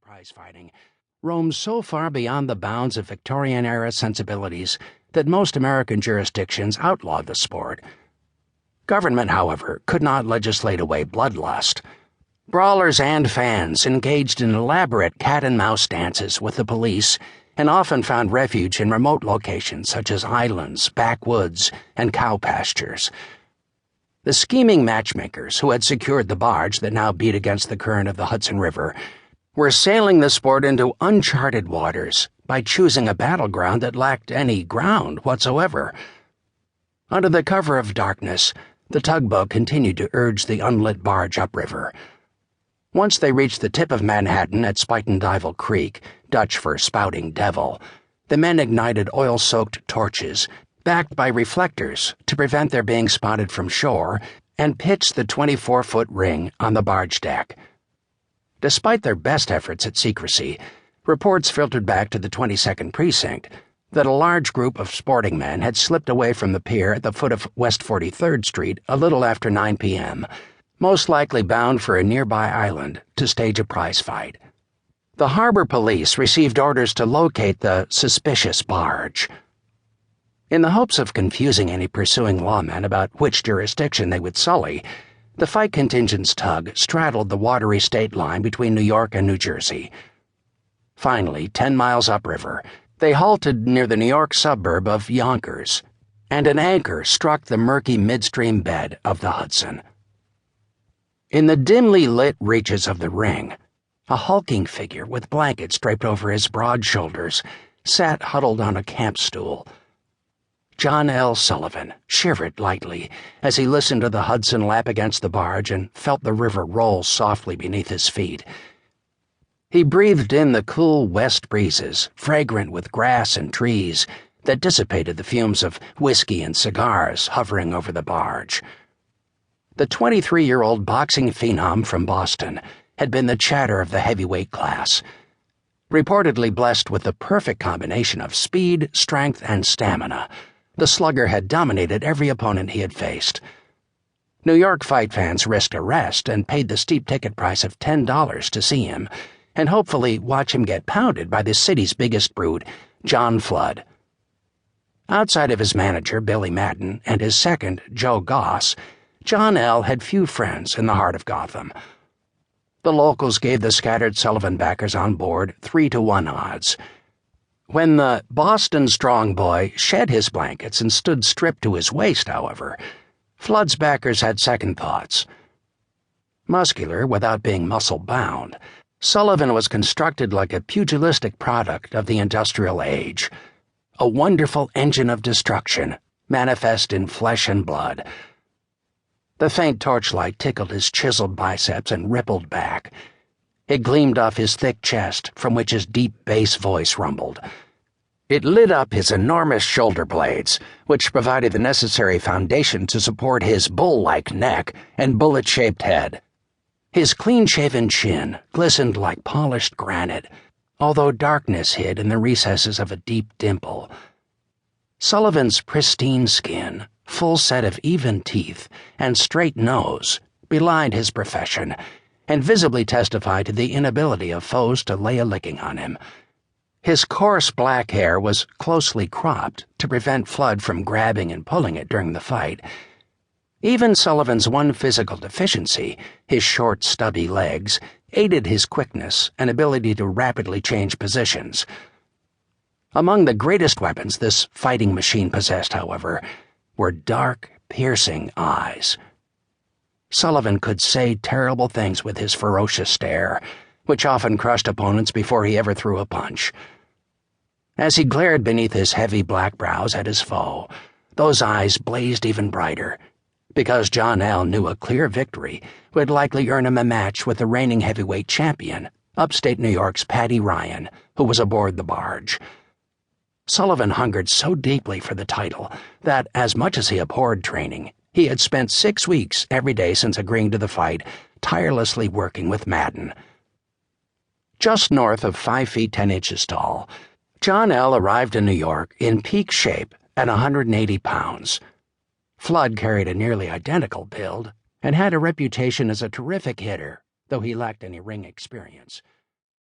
prize-fighting roams so far beyond the bounds of Victorian-era sensibilities that most American jurisdictions outlawed the sport. Government, however, could not legislate away bloodlust. Brawlers and fans engaged in elaborate cat-and-mouse dances with the police and often found refuge in remote locations such as islands, backwoods, and cow pastures. The scheming matchmakers who had secured the barge that now beat against the current of the Hudson River were sailing the sport into uncharted waters by choosing a battleground that lacked any ground whatsoever. Under the cover of darkness, the tugboat continued to urge the unlit barge upriver. Once they reached the tip of Manhattan at Spuyten-Duyvil Creek, Dutch for spouting devil, the men ignited oil-soaked torches, backed by reflectors to prevent their being spotted from shore, and pitched the 24-foot ring on the barge deck. Despite their best efforts at secrecy, reports filtered back to the 22nd Precinct that a large group of sporting men had slipped away from the pier at the foot of West 43rd Street a little after 9 p.m., most likely bound for a nearby island to stage a prize fight. The harbor police received orders to locate the suspicious barge. In the hopes of confusing any pursuing lawmen about which jurisdiction they would sully, the fight contingent's tug straddled the watery state line between New York and New Jersey. Finally, 10 miles upriver, they halted near the New York suburb of Yonkers, and an anchor struck the murky midstream bed of the Hudson. In the dimly lit reaches of the ring, a hulking figure with blankets draped over his broad shoulders sat huddled on a camp stool. John L. Sullivan shivered lightly as he listened to the Hudson lap against the barge and felt the river roll softly beneath his feet. He breathed in the cool west breezes, fragrant with grass and trees, that dissipated the fumes of whiskey and cigars hovering over the barge. The 23-year-old boxing phenom from Boston had been the chatter of the heavyweight class. Reportedly blessed with the perfect combination of speed, strength, and stamina, the slugger had dominated every opponent he had faced. New York fight fans risked arrest and paid the steep ticket price of $10 to see him, and hopefully watch him get pounded by the city's biggest brute, John Flood. Outside of his manager, Billy Madden, and his second, Joe Goss, John L. had few friends in the heart of Gotham. The locals gave the scattered Sullivan backers on board 3-to-1 odds. When the Boston strong boy shed his blankets and stood stripped to his waist, however, Flood's backers had second thoughts. Muscular without being muscle-bound, Sullivan was constructed like a pugilistic product of the industrial age, a wonderful engine of destruction, manifest in flesh and blood. The faint torchlight tickled his chiseled biceps and rippled back. It gleamed off his thick chest, from which his deep bass voice rumbled. It lit up his enormous shoulder blades, which provided the necessary foundation to support his bull-like neck and bullet-shaped head. His clean-shaven chin glistened like polished granite, although darkness hid in the recesses of a deep dimple. Sullivan's pristine skin, full set of even teeth, and straight nose belied his profession, and visibly testified to the inability of foes to lay a licking on him. His coarse black hair was closely cropped to prevent Flood from grabbing and pulling it during the fight. Even Sullivan's one physical deficiency, his short, stubby legs, aided his quickness and ability to rapidly change positions. Among the greatest weapons this fighting machine possessed, however, were dark, piercing eyes. Sullivan could say terrible things with his ferocious stare, which often crushed opponents before he ever threw a punch. As he glared beneath his heavy black brows at his foe, those eyes blazed even brighter, because John L. knew a clear victory would likely earn him a match with the reigning heavyweight champion, upstate New York's Paddy Ryan, who was aboard the barge. Sullivan hungered so deeply for the title that, as much as he abhorred training, he had spent 6 weeks every day since agreeing to the fight, tirelessly working with Madden. Just north of 5 feet 10 inches tall, John L. arrived in New York in peak shape at 180 pounds. Flood carried a nearly identical build and had a reputation as a terrific hitter, though he lacked any ring experience.